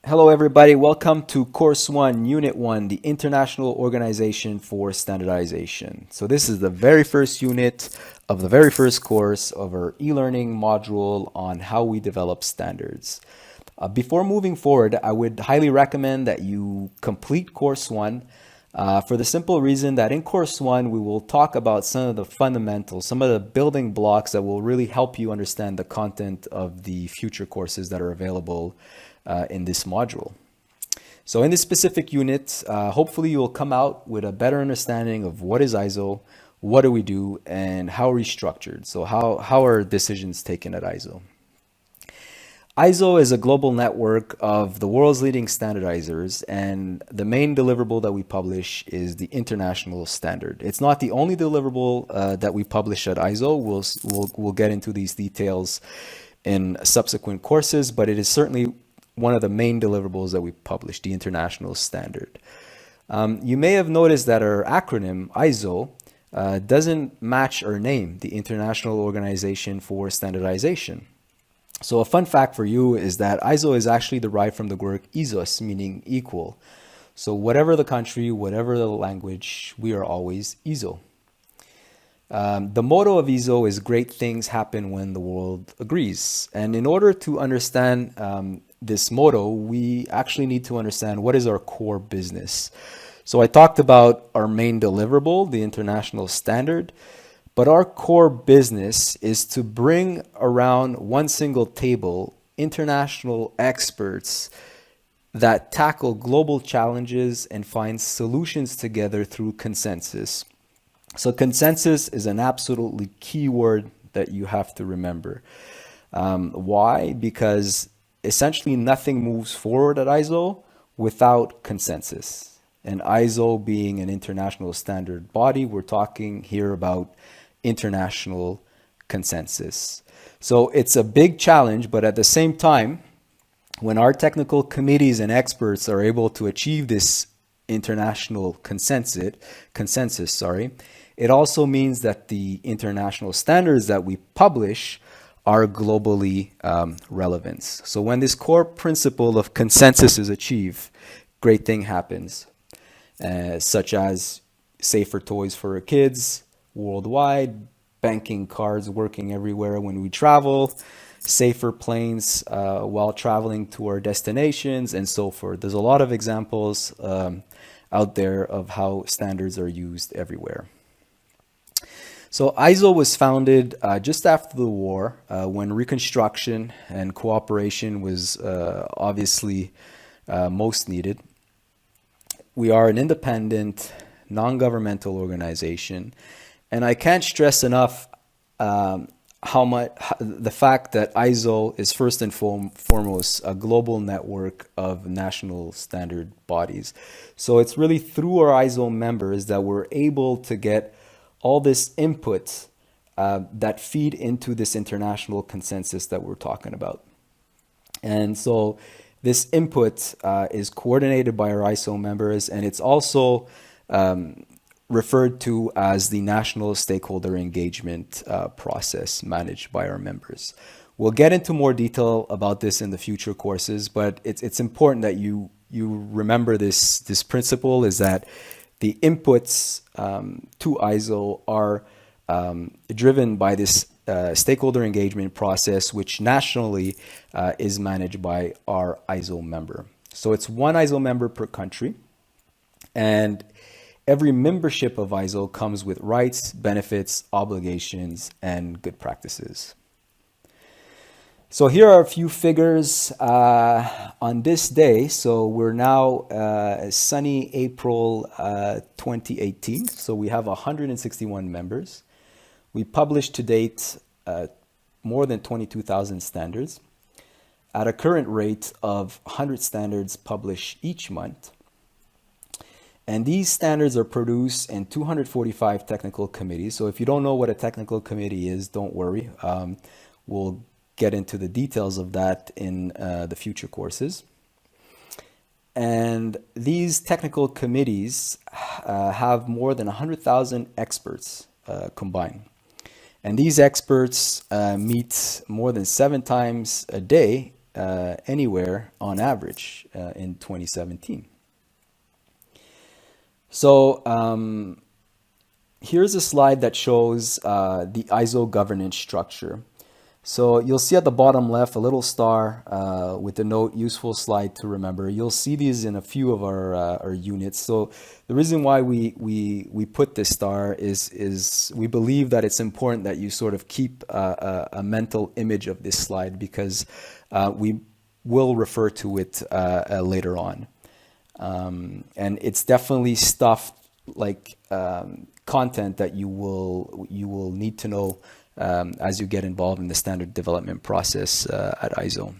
Hello everybody, welcome to Course 1, Unit 1, the International Organization for Standardization. So this is the very first unit of the very first course of our e-learning module on how we develop standards. Before moving forward, I would highly recommend that you complete Course 1 for the simple reason that in Course 1 we will talk about some of the fundamentals, some of the building blocks that will really help you understand the content of the future courses that are available in this module. So in this specific unit, hopefully you will come out with a better understanding of what is ISO, what do we do, and how are we structured. So how are decisions taken at ISO? ISO is a global network of the world's leading standardizers, and the main deliverable that we publish is the international standard. It's not the only deliverable that we publish at ISO. We'll get into these details in subsequent courses, but it is certainly one of the main deliverables that we publish, the international standard. You may have noticed that our acronym, ISO, doesn't match our name, the International Organization for Standardization. So a fun fact for you is that ISO is actually derived from the word isos, meaning equal. So whatever the country, whatever the language, we are always ISO. The motto of ISO is great things happen when the world agrees. And in order to understand this motto, we actually need to understand what is our core business. So I talked about our main deliverable, the international standard, but our core business is to bring around one single table international experts that tackle global challenges and find solutions together through consensus. So consensus is an absolutely key word that you have to remember. Why? Because essentially nothing moves forward at ISO without consensus. And ISO being an international standard body, we're talking here about international consensus. So it's a big challenge, but at the same time, when our technical committees and experts are able to achieve this international consensus, it also means that the international standards that we publish are globally relevant. So when this core principle of consensus is achieved, great thing happens, such as safer toys for our kids worldwide, banking cards working everywhere when we travel, safer planes while traveling to our destinations, and so forth. There's a lot of examples out there of how standards are used everywhere. So ISO was founded just after the war when reconstruction and cooperation was obviously most needed. We are an independent, non-governmental organization, and I can't stress enough how much the fact that ISO is first and foremost a global network of national standard bodies. So it's really through our ISO members that we're able to get all this input that feed into this international consensus that we're talking about. And so this input is coordinated by our ISO members, and it's also referred to as the National Stakeholder Engagement process managed by our members. We'll get into more detail about this in the future courses, but it's important that you remember this principle is that the inputs to ISO are driven by this stakeholder engagement process, which nationally is managed by our ISO member. So it's one ISO member per country, and every membership of ISO comes with rights, benefits, obligations, and good practices. So here are a few figures on this day. So we're now sunny April 2018. So we have 161 members. We published to date more than 22,000 standards at a current rate of 100 standards published each month. And these standards are produced in 245 technical committees. So if you don't know what a technical committee is, don't worry. We'll get into the details of that in the future courses. And these technical committees have more than 100,000 experts combined. And these experts meet more than 7 times a day anywhere on average in 2017. So here's a slide that shows the ISO governance structure. So you'll see at the bottom left a little star with the note useful slide to remember. You'll see these in a few of our units. So the reason why we put this star is we believe that it's important that you sort of keep a mental image of this slide, because we will refer to it later on. And it's definitely stuff like content that you will need to know as you get involved in the standard development process at ISO.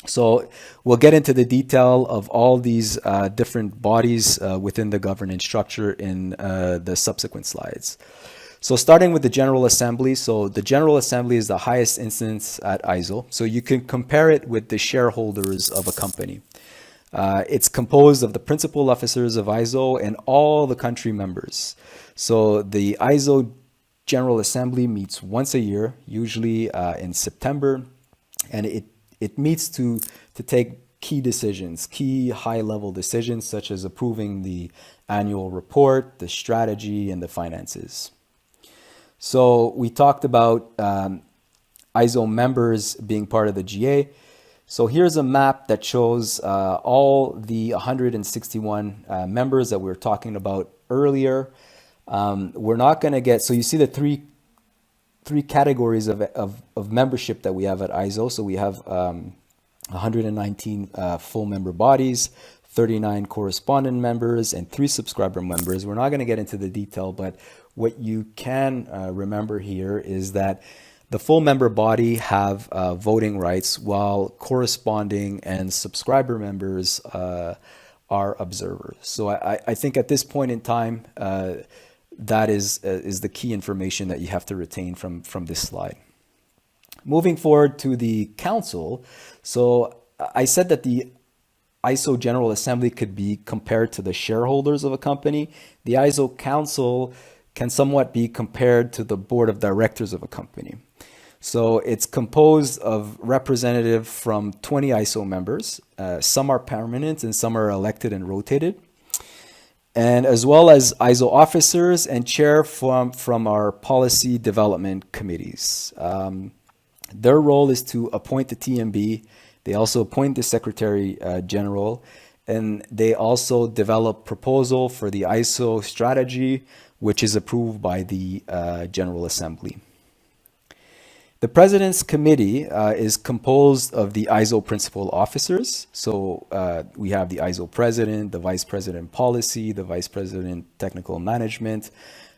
So we'll get into the detail of all these different bodies within the governance structure in the subsequent slides. So starting with the General Assembly. So the General Assembly is the highest instance at ISO. So you can compare it with the shareholders of a company. It's composed of the principal officers of ISO and all the country members. So the ISO General Assembly meets once a year, usually in September, and it meets to take key decisions, key high-level decisions, such as approving the annual report, the strategy, and the finances. So we talked about ISO members being part of the GA. So here's a map that shows all the 161 members that we were talking about earlier. We're not going to get, so you see the three categories of membership that we have at ISO. So we have 119 full member bodies, 39 correspondent members, and 3 subscriber members. We're not going to get into the detail, but what you can remember here is that the full member body have voting rights, while corresponding and subscriber members are observers. So I think at this point in time, that is the key information that you have to retain from this slide. Moving forward to the council. So I said that the ISO General Assembly could be compared to the shareholders of a company. The ISO Council can somewhat be compared to the board of directors of a company. So it's composed of representatives from 20 ISO members. Some are permanent and some are elected and rotated. And as well as ISO officers and chair from our policy development committees. Their role is to appoint the TMB. They also appoint the Secretary General, and they also develop proposal for the ISO strategy, which is approved by the General Assembly. The President's Committee is composed of the ISO principal officers. So we have the ISO President, the Vice President Policy, the Vice President Technical Management,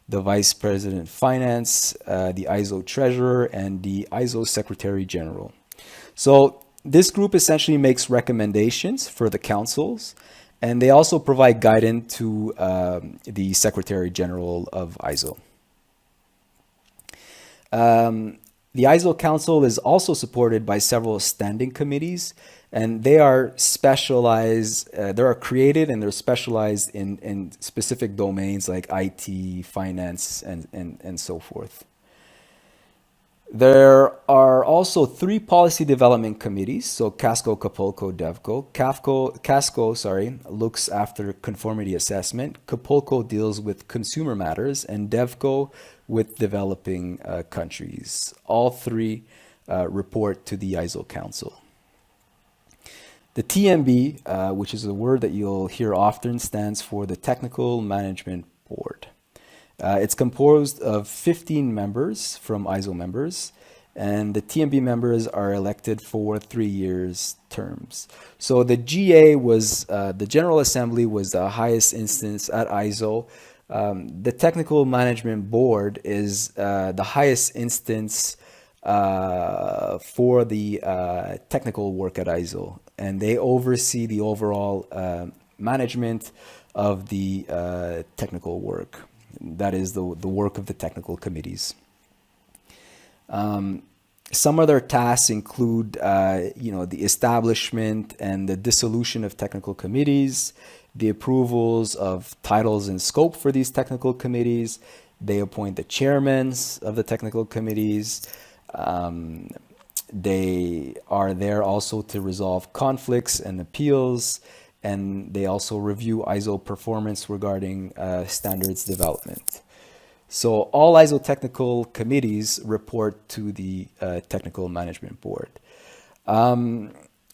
the Vice President Finance, the ISO Treasurer, and the ISO Secretary General. So this group essentially makes recommendations for the councils, and they also provide guidance to the Secretary General of ISO. The ISO Council is also supported by several standing committees, and they are specialized, they are created and they're specialized in specific domains like IT, finance, and so forth. There are also 3 policy development committees, so CASCO, Capulco, DevCo. CASCO looks after conformity assessment, Capulco deals with consumer matters, and DevCo with developing countries. All 3 report to the ISO Council. The TMB, which is a word that you'll hear often, stands for the Technical Management Board. It's composed of 15 members from ISO members, and the TMB members are elected for 3 years terms. So the GA was, the General Assembly was the highest instance at ISO. The Technical Management Board is the highest instance for the technical work at ISO, and they oversee the overall management of the technical work. That is the work of the technical committees. Some other tasks include, the establishment and the dissolution of technical committees, the approvals of titles and scope for these technical committees. They appoint the chairmen of the technical committees. They are there also to resolve conflicts and appeals, and they also review ISO performance regarding standards development. So all ISO technical committees report to the Technical Management Board.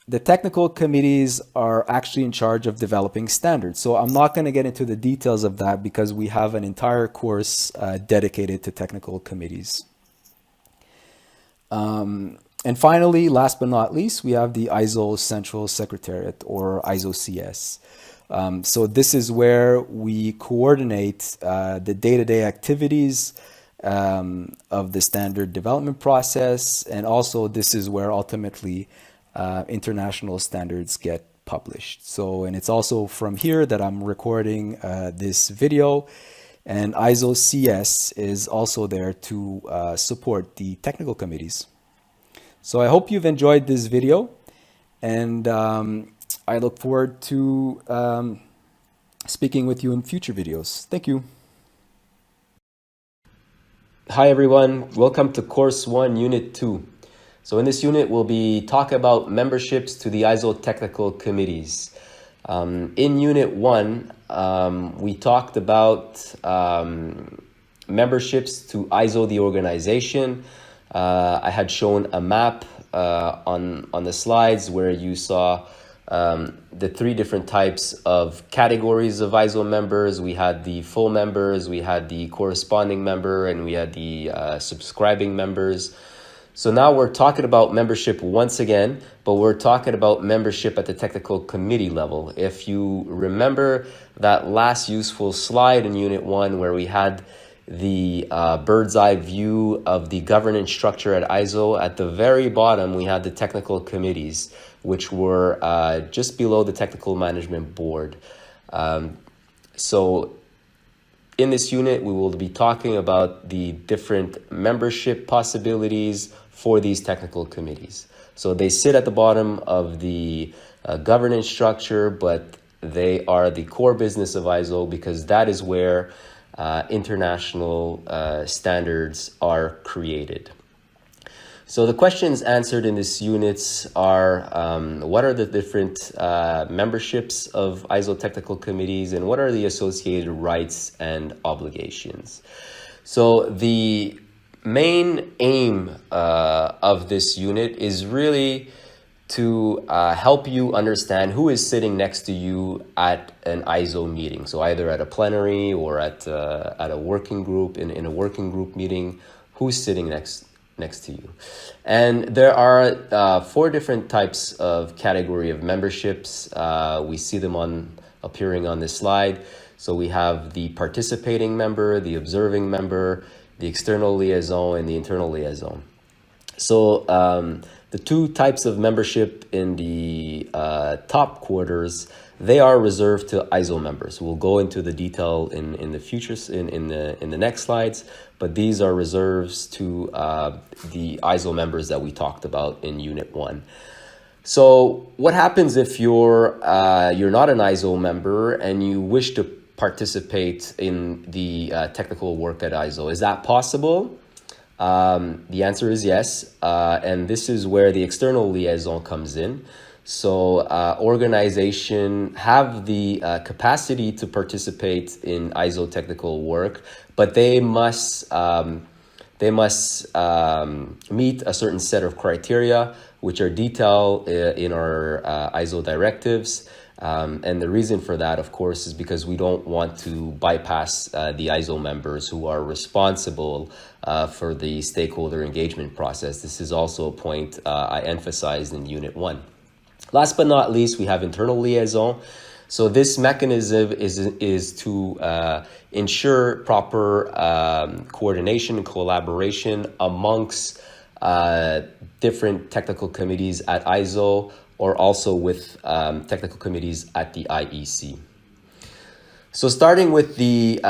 The technical committees are actually in charge of developing standards. So I'm not going to get into the details of that because we have an entire course dedicated to technical committees. And finally, last but not least, we have the ISO Central Secretariat, or ISO CS. So this is where we coordinate the day-to-day activities of the standard development process, and also this is where ultimately international standards get published. So, and it's also from here that I'm recording this video, and ISO CS is also there to support the technical committees. So I hope you've enjoyed this video, and I look forward to speaking with you in future videos. Thank you. Hi everyone, welcome to Course 1, Unit 2. So in this unit, we'll be talking about memberships to the ISO technical committees. In Unit 1, we talked about memberships to ISO the organization. I had shown a map on the slides where you saw the three different types of categories of ISO members. We had the full members, we had the corresponding member, and we had the subscribing members. So now we're talking about membership once again, but we're talking about membership at the technical committee level. If you remember that last useful slide in Unit 1 where we had the bird's eye view of the governance structure at ISO, at the very bottom we had the technical committees, which were just below the Technical Management Board. So in this unit, we will be talking about the different membership possibilities for these technical committees. So they sit at the bottom of the governance structure, but they are the core business of ISO because that is where international standards are created. So the questions answered in this unit are what are the different memberships of ISO technical committees and what are the associated rights and obligations? So the main aim of this unit is really to help you understand who is sitting next to you at an ISO meeting. So either at a plenary or at a working group, in a working group meeting, who's sitting next to you. And there are 4 different types of category of memberships. We see them appearing on this slide. So we have the participating member, the observing member, the external liaison, and the internal liaison. So the 2 types of membership in the top quarters, they are reserved to ISO members. We'll go into the detail in the futures in the next slides, but these are reserves to the ISO members that we talked about in Unit 1. So what happens if you're not an ISO member and you wish to participate in the technical work at ISO? Is that possible? The answer is yes, and this is where the external liaison comes in. So organization have the capacity to participate in ISO technical work, but they must meet a certain set of criteria, which are detailed in our ISO directives. And the reason for that, of course, is because we don't want to bypass the ISO members who are responsible for the stakeholder engagement process. This is also a point I emphasized in Unit 1. Last but not least, we have internal liaison. So this mechanism is to ensure proper coordination and collaboration amongst different technical committees at ISO, or also with technical committees at the IEC. So starting with the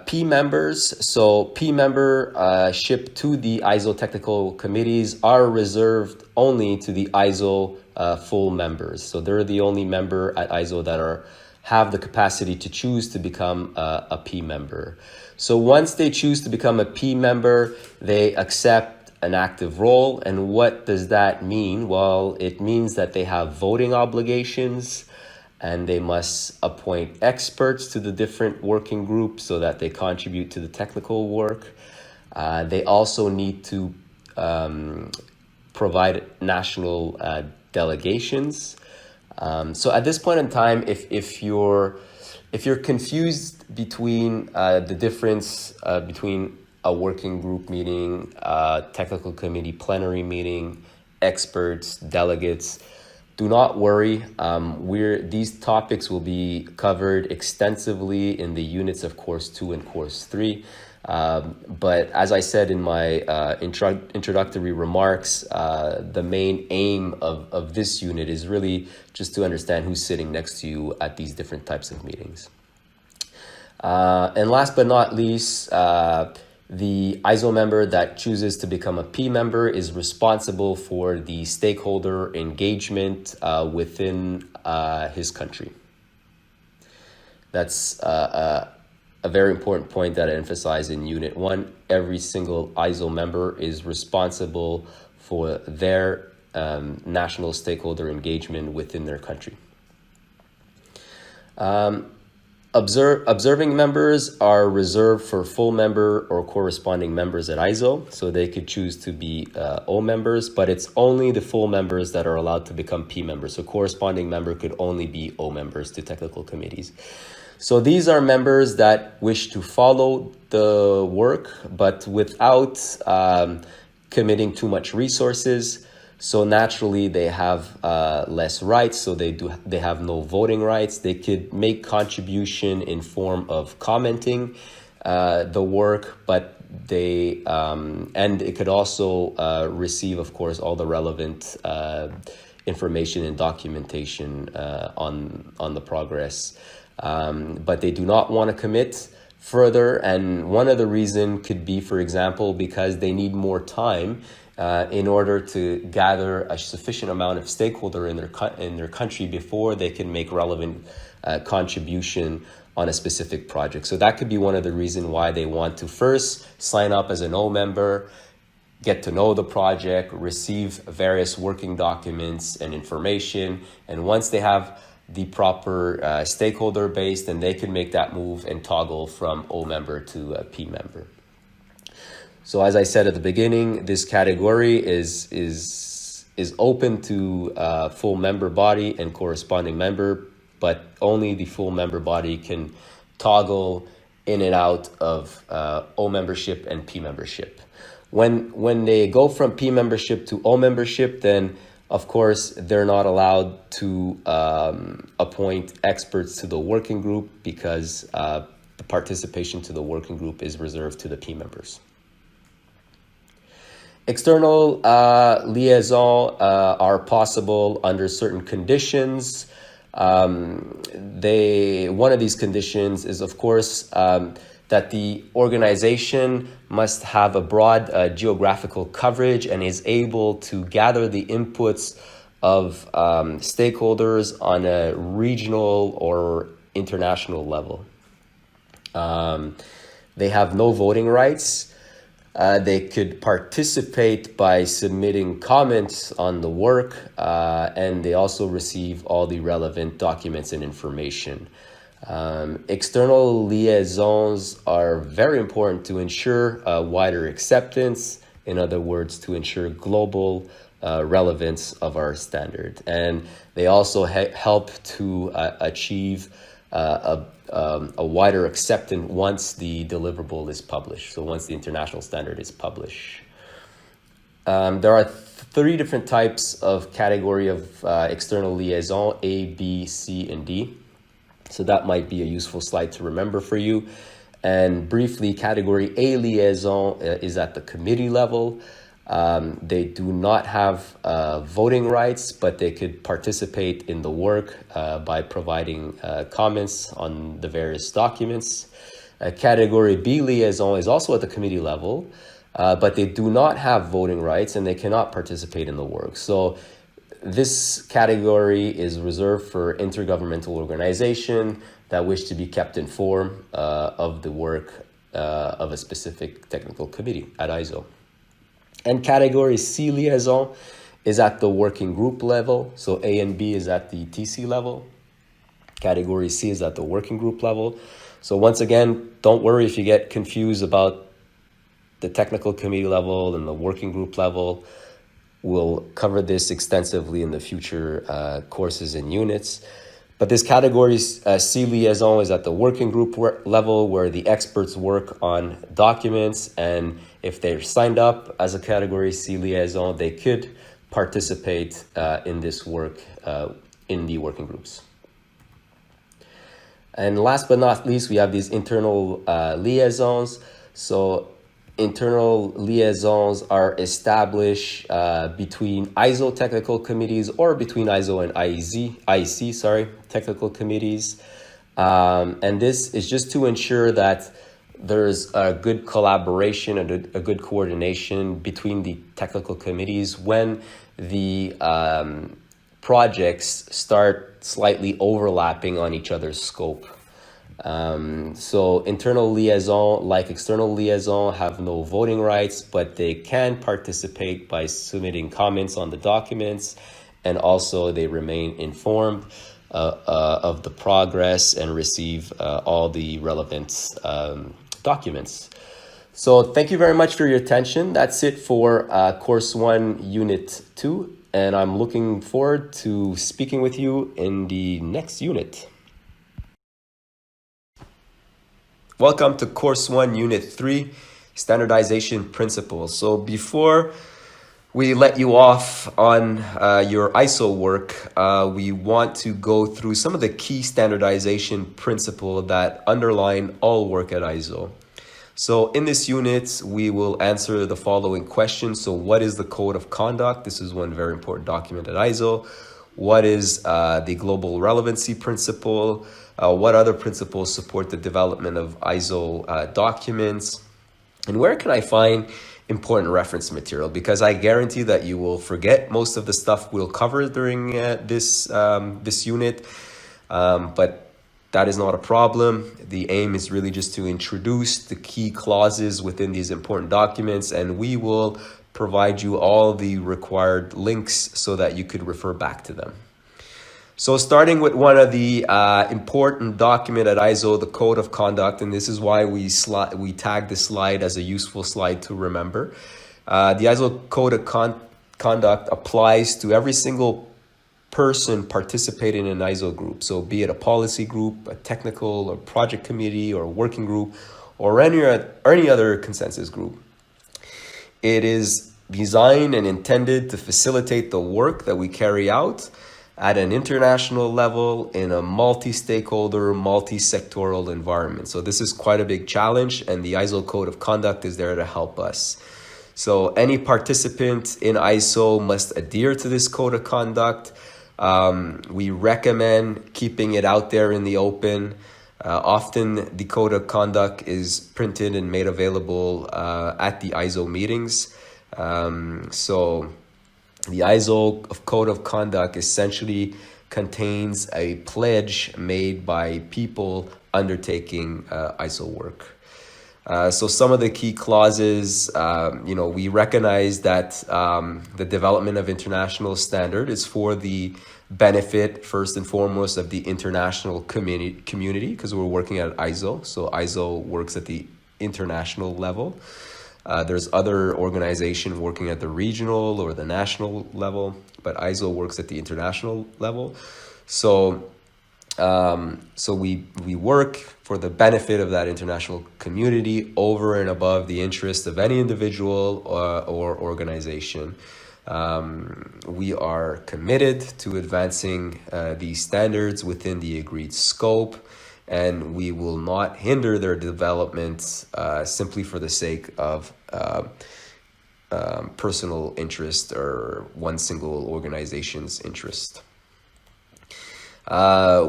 P members, so P membership to the ISO technical committees are reserved only to the ISO full members. So they're the only member at ISO that have the capacity to choose to become a P member. So once they choose to become a P member, they accept an active role. And what does that mean? Well, it means that they have voting obligations, and they must appoint experts to the different working groups so that they contribute to the technical work. They also need to provide national delegations. So at this point in time, if you're confused between the difference between a working group meeting, technical committee plenary meeting, experts, delegates, do not worry. These topics will be covered extensively in the units of Course 2 and Course 3. But as I said in my introductory remarks, the main aim of this unit is really just to understand who's sitting next to you at these different types of meetings. And last but not least, the ISO member that chooses to become a P member is responsible for the stakeholder engagement within his country. That's a very important point that I emphasize in Unit 1. Every single ISO member is responsible for their national stakeholder engagement within their country. Observing members are reserved for full member or corresponding members at ISO, so they could choose to be O members, but it's only the full members that are allowed to become P members. So corresponding member could only be O members to technical committees. So these are members that wish to follow the work, but without committing too much resources. So naturally, they have less rights. So they have no voting rights. They could make contribution in form of commenting the work, but they and it could also receive, of course, all the relevant information and documentation on the progress. But they do not want to commit further, and one of the reasons could be, for example, because they need more time in order to gather a sufficient amount of stakeholder in their country before they can make relevant contribution on a specific project. So that could be one of the reasons why they want to first sign up as an O member, get to know the project, receive various working documents and information, and once they have the proper stakeholder base, then they can make that move and toggle from O member to P member. So as I said at the beginning, this category is open to full member body and corresponding member, but only the full member body can toggle in and out of O membership and P membership. When they go from P membership to O membership, then of course they're not allowed to appoint experts to the working group because the participation to the working group is reserved to the P members. External liaison are possible under certain conditions. One of these conditions is, of course, that the organization must have a broad geographical coverage and is able to gather the inputs of stakeholders on a regional or international level. They have no voting rights. They could participate by submitting comments on the work, and they also receive all the relevant documents and information. External liaisons are very important to ensure wider acceptance, in other words, to ensure global relevance of our standard. And they also help to achieve a wider acceptance once the deliverable is published, so once the international standard is published. There are three different types of category of external liaison, A, B, C, and D. So that might be a useful slide to remember for you. And briefly, category A liaison is at the committee level. They do not have voting rights, but they could participate in the work by providing comments on the various documents. Category B liaison is also at the committee level, but they do not have voting rights and they cannot participate in the work. So this category is reserved for intergovernmental organizations that wish to be kept informed of the work of a specific technical committee at ISO. And category C liaison is at the working group level. So A and B is at the TC level. Category C is at the working group level. So once again, don't worry if you get confused about the technical committee level and the working group level. We'll cover this extensively in the future courses and units. But this category C liaison is at the working group level where the experts work on documents, and if they're signed up as a category C liaison, they could participate in this work in the working groups. And last but not least, we have these internal liaisons. So internal liaisons are established between ISO technical committees or between ISO and IEC, technical committees. And this is just to ensure that there's a good collaboration and a good coordination between the technical committees when the projects start slightly overlapping on each other's scope. So internal liaison, like external liaison, have no voting rights, but they can participate by submitting comments on the documents, and also they remain informed of the progress and receive all the relevant documents. So thank you very much for your attention. That's it for Course 1, Unit 2, and I'm looking forward to speaking with you in the next unit. Welcome to Course 1, Unit 3, Standardization Principles. So before we let you off on your ISO work, we want to go through some of the key standardization principles that underline all work at ISO. So in this unit, we will answer the following questions. So what is the Code of Conduct? This is one very important document at ISO. What is the Global Relevancy Principle? What other principles support the development of ISO documents? And where can I find important reference material? Because I guarantee that you will forget most of the stuff we'll cover during this unit, but that is not a problem. The aim is really just to introduce the key clauses within these important documents, and we will provide you all the required links so that you could refer back to them. So starting with one of the important document at ISO, the Code of Conduct, and this is why we tag this slide as a useful slide to remember. The ISO Code of Conduct applies to every single person participating in an ISO group. So be it a policy group, a technical or project committee or working group, or any other consensus group. It is designed and intended to facilitate the work that we carry out at an international level in a multi-stakeholder, multi-sectoral environment. So this is quite a big challenge, and the ISO Code of Conduct is there to help us. So any participant in ISO must adhere to this Code of Conduct. We recommend keeping it out there in the open. Often the Code of Conduct is printed and made available at the ISO meetings. So the ISO Code of Conduct essentially contains a pledge made by people undertaking ISO work. So some of the key clauses, we recognize that the development of international standard is for the benefit, first and foremost, of the international community, because we're working at ISO. So ISO works at the international level. There's other organizations working at the regional or the national level, but ISO works at the international level. So we work for the benefit of that international community over and above the interest of any individual or organization. We are committed to advancing these standards within the agreed scope, and we will not hinder their development simply for the sake of personal interest or one single organization's interest.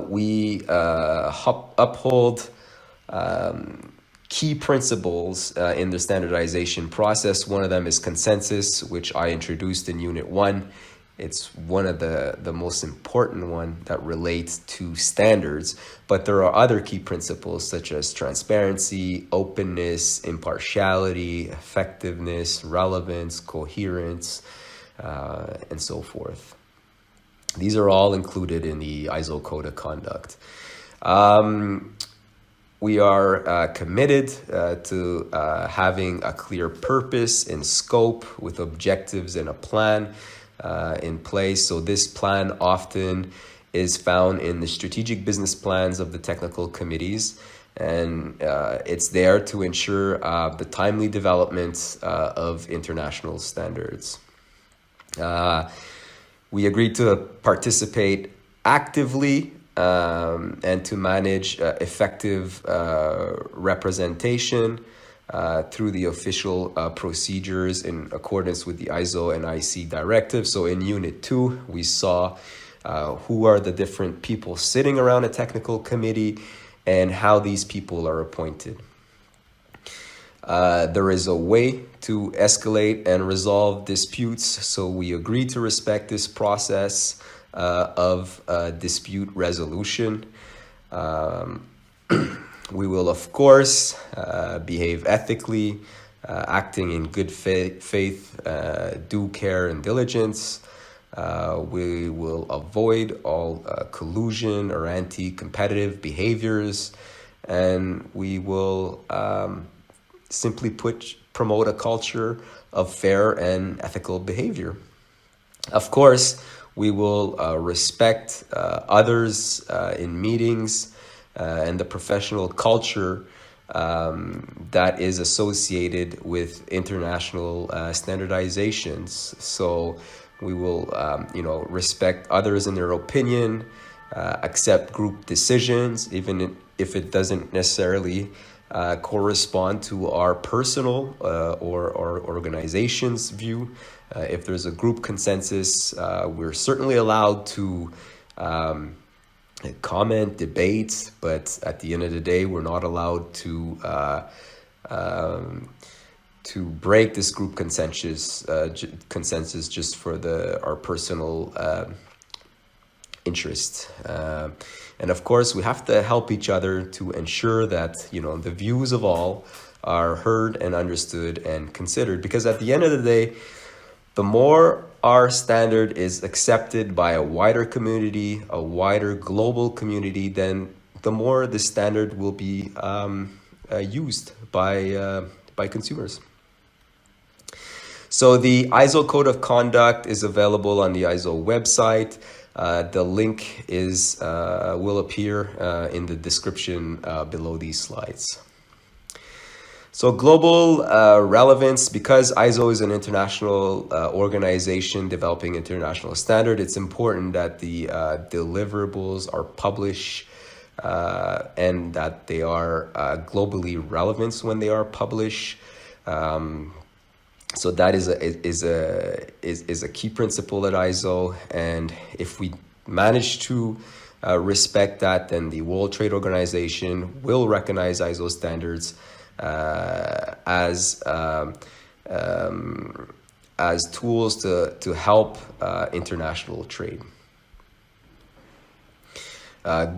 We uphold key principles in the standardization process. One of them is consensus, which I introduced in Unit 1. It's one of the most important one that relates to standards, but there are other key principles such as transparency, openness, impartiality, effectiveness, relevance, coherence, and so forth. These are all included in the ISO Code of Conduct. We are committed to having a clear purpose and scope with objectives and a plan in place. So this plan often is found in the strategic business plans of the technical committees, and it's there to ensure the timely development of international standards. We agreed to participate actively and to manage effective representation through the official procedures in accordance with the ISO and IC directive. So in Unit 2, we saw who are the different people sitting around a technical committee and how these people are appointed. There is a way to escalate and resolve disputes, so we agreed to respect this process of dispute resolution. We will, of course, behave ethically, acting in good faith, due care and diligence. We will avoid all collusion or anti-competitive behaviors, and we will simply promote a culture of fair and ethical behavior. Of course, we will respect others in meetings and the professional culture that is associated with international standardizations. So we will, respect others in their opinion, accept group decisions, even if it doesn't necessarily correspond to our personal or organization's view. If there's a group consensus, we're certainly allowed to comment, debate, but at the end of the day, we're not allowed to break this group consensus just for our personal interest. And of course, we have to help each other to ensure that the views of all are heard and understood and considered. Because at the end of the day, the more our standard is accepted by a wider community, a wider global community, then the more the standard will be used by consumers. So the ISO Code of Conduct is available on the ISO website. The link will appear in the description below these slides. So global relevance, because ISO is an international organization developing international standard, it's important that the deliverables are published and that they are globally relevant when they are published. So that is a key principle at ISO, and if we manage to respect that, then the World Trade Organization will recognize ISO standards as tools to help international trade.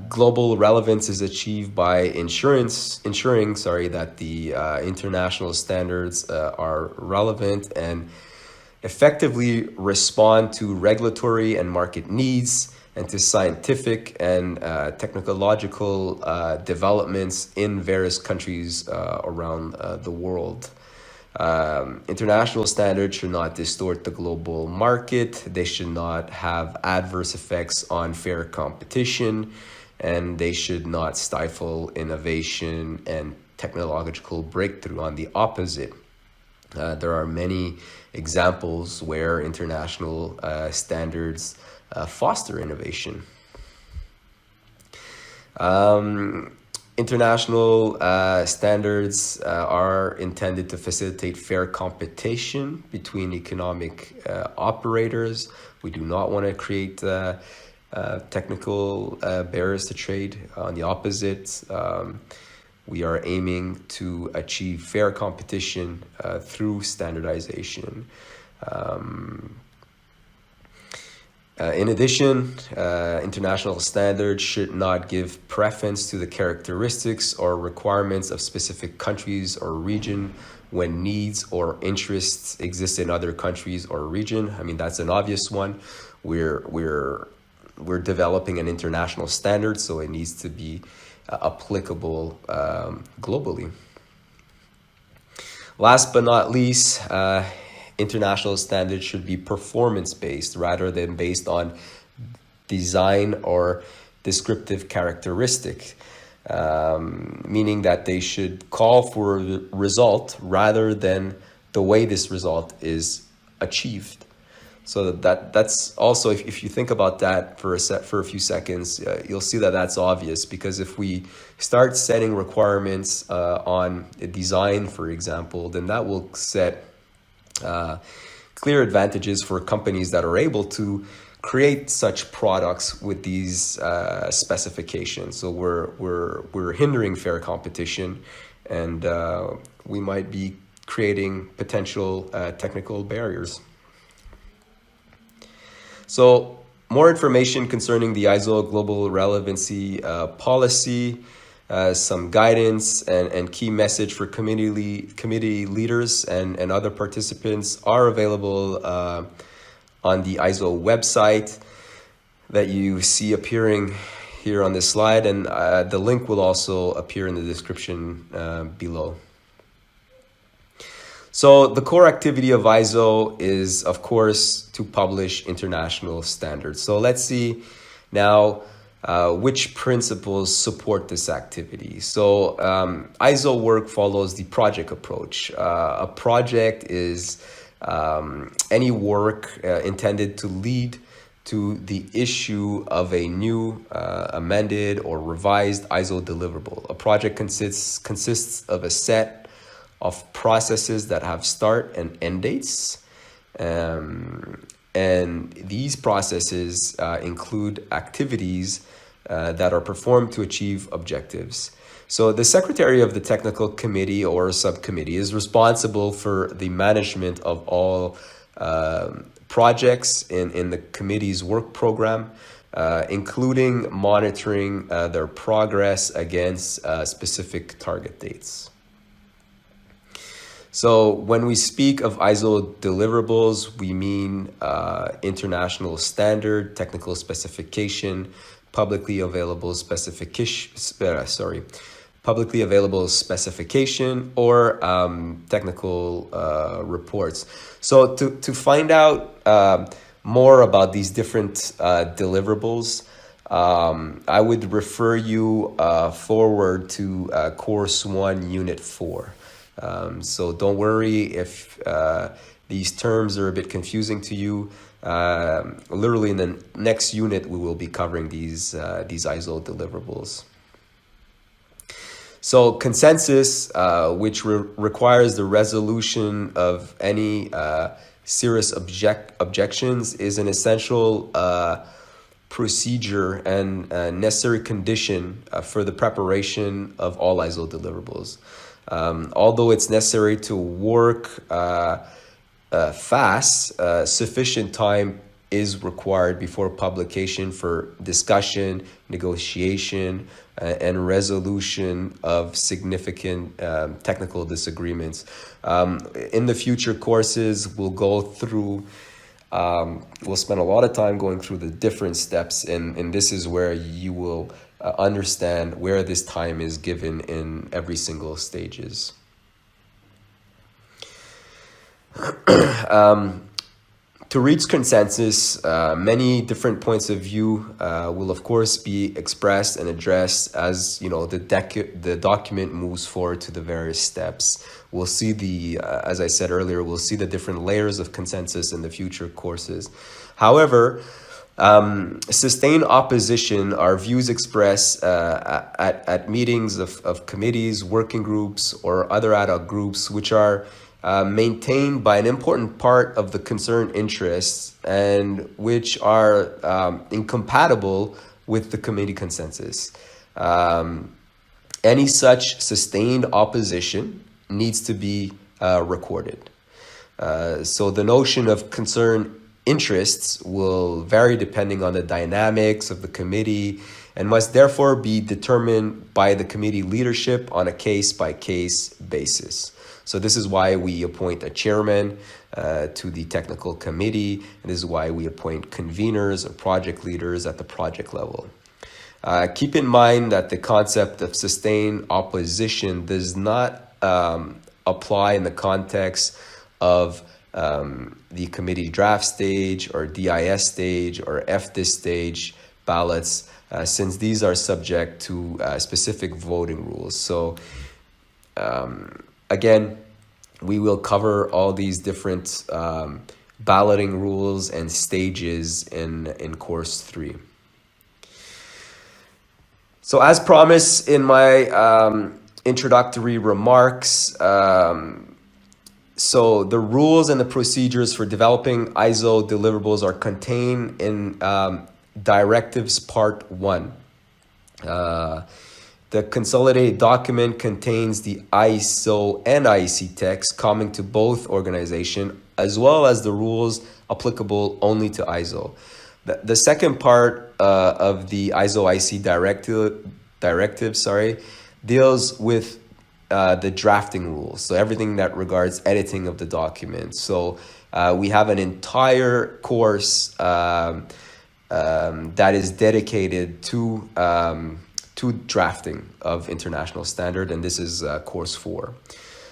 Global relevance is achieved by ensuring that the international standards are relevant and effectively respond to regulatory and market needs and to scientific and technological developments in various countries around the world. International standards should not distort the global market. They should not have adverse effects on fair competition, and they should not stifle innovation and technological breakthrough. On the opposite, there are many examples where international standards foster innovation. International standards are intended to facilitate fair competition between economic operators. We do not want to create technical barriers to trade. On the opposite, we are aiming to achieve fair competition through standardization. In addition, international standards should not give preference to the characteristics or requirements of specific countries or region when needs or interests exist in other countries or region. I mean, that's an obvious one. We're developing an international standard, so it needs to be applicable globally. Last but not least, international standards should be performance-based rather than based on design or descriptive characteristic, meaning that they should call for a result rather than the way this result is achieved. So that's also, if you think about that for a few seconds, you'll see that that's obvious, because if we start setting requirements on design, for example, then that will set clear advantages for companies that are able to create such products with these specifications. So we're hindering fair competition, and we might be creating potential technical barriers. So more information concerning the ISO global relevancy policy, some guidance and key message for committee leaders and other participants are available on the ISO website that you see appearing here on this slide, and the link will also appear in the description below. So the core activity of ISO is, of course, to publish international standards. So let's see now which principles support this activity. So ISO work follows the project approach. A project is any work intended to lead to the issue of a new, amended, or revised ISO deliverable. A project consists of a set of processes that have start and end dates. And these processes include activities that are performed to achieve objectives. So the secretary of the technical committee or subcommittee is responsible for the management of all projects in the committee's work program, including monitoring their progress against specific target dates. So when we speak of ISO deliverables, we mean international standard, technical specification, publicly available specification, or technical reports. So to find out more about these different deliverables, I would refer you forward to Course 1, Unit 4. So don't worry if these terms are a bit confusing to you. Literally in the next unit, we will be covering these ISO deliverables. So consensus, which requires the resolution of any serious objections, is an essential procedure and necessary condition for the preparation of all ISO deliverables. Although it's necessary to work fast, sufficient time is required before publication for discussion, negotiation, and resolution of significant technical disagreements. In the future courses, we'll go through, we'll spend a lot of time going through the different steps, and this is where you will understand where this time is given in every single stages. To reach consensus, many different points of view will of course be expressed and addressed as the document moves forward to the various steps. We'll see as I said earlier, we'll see the different layers of consensus in the future courses. However, sustained opposition are views expressed at meetings of committees, working groups, or other ad hoc groups, which are maintained by an important part of the concerned interests and which are incompatible with the committee consensus. Any such sustained opposition needs to be recorded. So the notion of concerned interests will vary depending on the dynamics of the committee and must therefore be determined by the committee leadership on a case-by-case basis. So this is why we appoint a chairman to the technical committee, and this is why we appoint conveners or project leaders at the project level. Keep in mind that the concept of sustained opposition does not apply in the context of the committee draft stage or DIS stage or FDIS stage ballots, since these are subject to specific voting rules. So again, we will cover all these different balloting rules and stages in course 3. So as promised in my introductory remarks, so the rules and the procedures for developing ISO deliverables are contained in Directives Part 1. The consolidated document contains the ISO and IEC text common to both organizations, as well as the rules applicable only to ISO. The second part of the ISO IEC directive deals with the drafting rules. So everything that regards editing of the document. So we have an entire course that is dedicated to drafting of international standard, and this is course 4.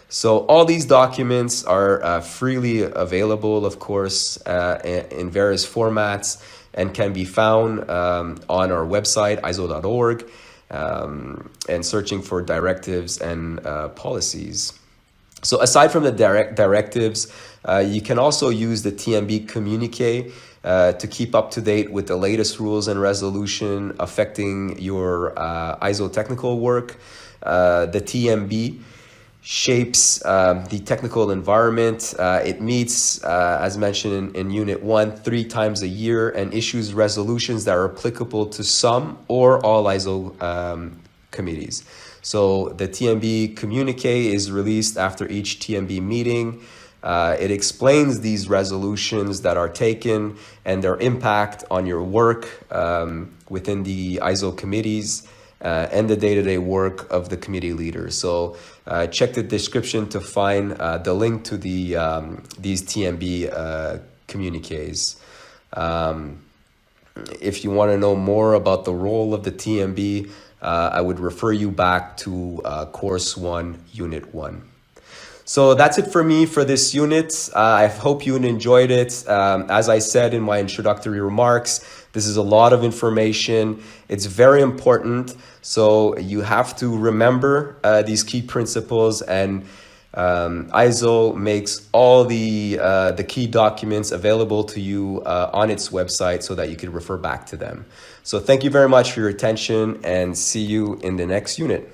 So all these documents are freely available, of course, in various formats, and can be found on our website, iso.org, and searching for directives and policies. So aside from the directives, you can also use the TMB communique to keep up to date with the latest rules and resolution affecting your ISO technical work. The TMB shapes the technical environment. It meets, as mentioned in Unit 1, 3 times a year and issues resolutions that are applicable to some or all ISO committees. So the TMB communique is released after each TMB meeting. It explains these resolutions that are taken and their impact on your work within the ISO committees and the day-to-day work of the committee leaders. So check the description to find the link to these TMB communiques. If you want to know more about the role of the TMB, I would refer you back to Course 1, Unit 1. So that's it for me for this unit. I hope you enjoyed it. As I said in my introductory remarks, this is a lot of information. It's very important. So you have to remember these key principles, and ISO makes all the key documents available to you on its website so that you can refer back to them. So thank you very much for your attention, and see you in the next unit.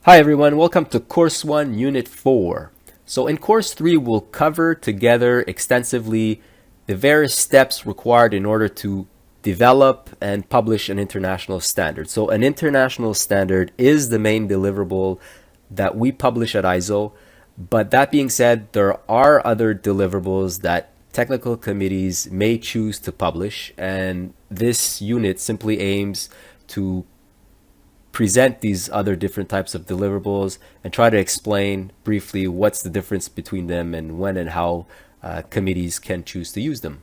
Hi everyone, welcome to Course 1, Unit 4. So in Course 3, we'll cover together extensively the various steps required in order to develop and publish an international standard. So an international standard is the main deliverable that we publish at ISO, but that being said, there are other deliverables that technical committees may choose to publish, and this unit simply aims to present these other different types of deliverables and try to explain briefly what's the difference between them and when and how committees can choose to use them.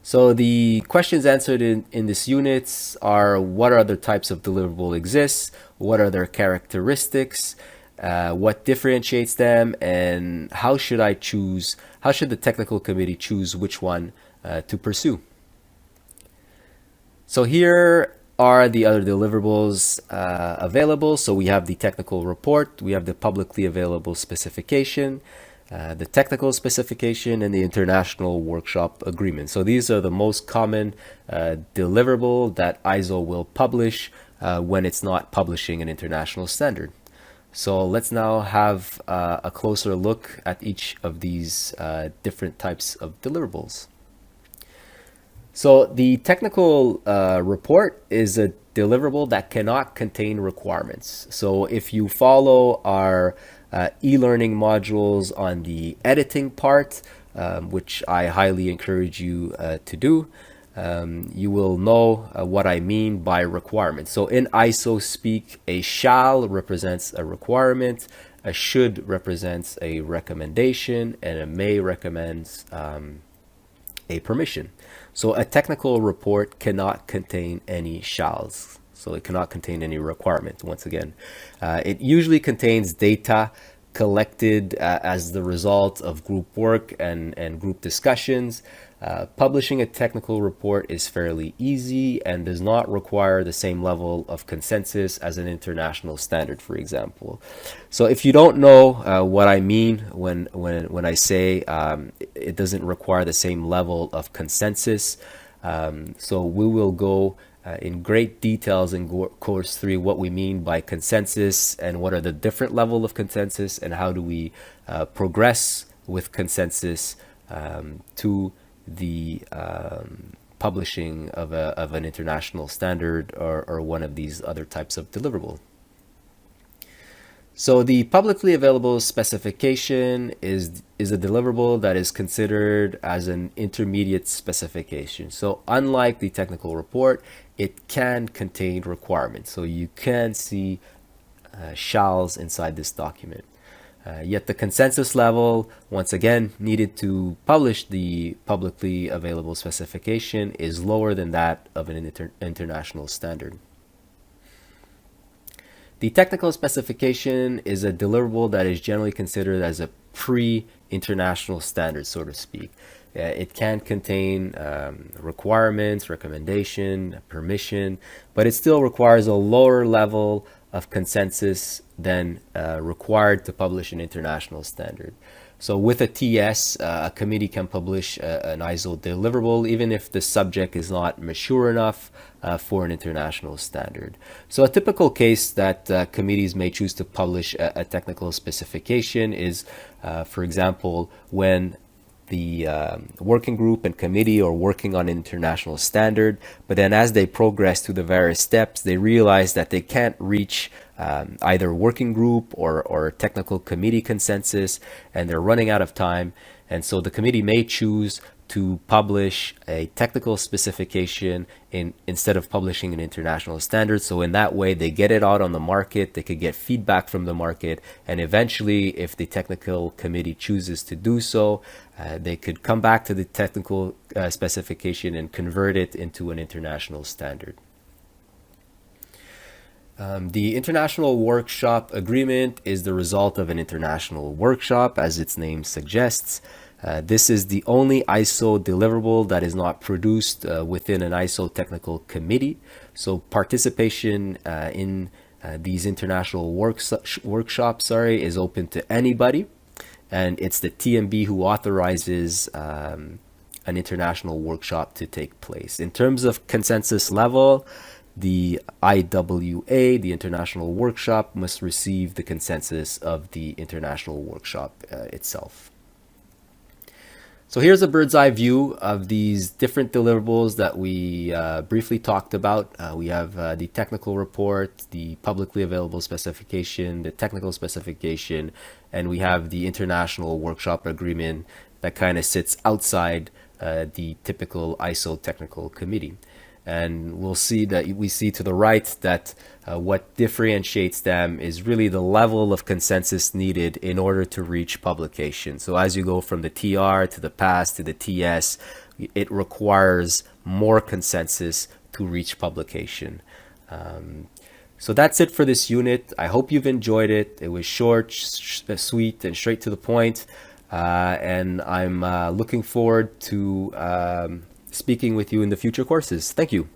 So the questions answered in this unit are: what other types of deliverable exists, what are their characteristics, what differentiates them, and how should the technical committee choose which one to pursue. So here are the other deliverables available. So we have the technical report, we have the publicly available specification, the technical specification, and the international workshop agreement. So these are the most common deliverable that ISO will publish when it's not publishing an international standard. So let's now have a closer look at each of these different types of deliverables. So the technical report is a deliverable that cannot contain requirements. So if you follow our e-learning modules on the editing part, which I highly encourage you to do. You will know what I mean by requirement. So in ISO speak, a shall represents a requirement, a should represents a recommendation, and a may recommends a permission. So a technical report cannot contain any shalls. So it cannot contain any requirement, once again. It usually contains data collected as the result of group work and group discussions. Publishing a technical report is fairly easy and does not require the same level of consensus as an international standard, for example. So if you don't know what I mean when I say it doesn't require the same level of consensus, so we will go in great details in course 3 what we mean by consensus and what are the different level of consensus and how do we progress with consensus to the publishing of an international standard or one of these other types of deliverable. So the publicly available specification is a deliverable that is considered as an intermediate specification. So unlike the technical report, it can contain requirements. So you can see shalls inside this document. Yet the consensus level, once again, needed to publish the publicly available specification is lower than that of an international standard. The technical specification is a deliverable that is generally considered as a pre-international standard, so to speak. It can contain requirements, recommendation, permission, but it still requires a lower level of consensus than required to publish an international standard. So with a TS, a committee can publish an ISO deliverable even if the subject is not mature enough for an international standard. So a typical case that committees may choose to publish a technical specification is, for example, when the working group and committee are working on an international standard, but then as they progress through the various steps, they realize that they can't reach either working group or technical committee consensus, and they're running out of time. And so the committee may choose to publish a technical specification instead of publishing an international standard. So in that way, they get it out on the market, they could get feedback from the market, and eventually, if the technical committee chooses to do so, they could come back to the technical specification and convert it into an international standard. The International Workshop Agreement is the result of an international workshop, as its name suggests. This is the only ISO deliverable that is not produced within an ISO technical committee. So participation in these international workshops is open to anybody. And it's the TMB who authorizes an international workshop to take place. In terms of consensus level, the IWA, the International Workshop, must receive the consensus of the International Workshop itself. So here's a bird's eye view of these different deliverables that we briefly talked about. We have the technical report, the publicly available specification, the technical specification, and we have the International Workshop Agreement that kind of sits outside the typical ISO technical committee. And we see to the right that what differentiates them is really the level of consensus needed in order to reach publication. So as you go from the TR to the PASS to the TS, it requires more consensus to reach publication. So that's it for this unit. I hope you've enjoyed it. It was short, sweet, and straight to the point. And I'm looking forward to speaking with you in the future courses. Thank you.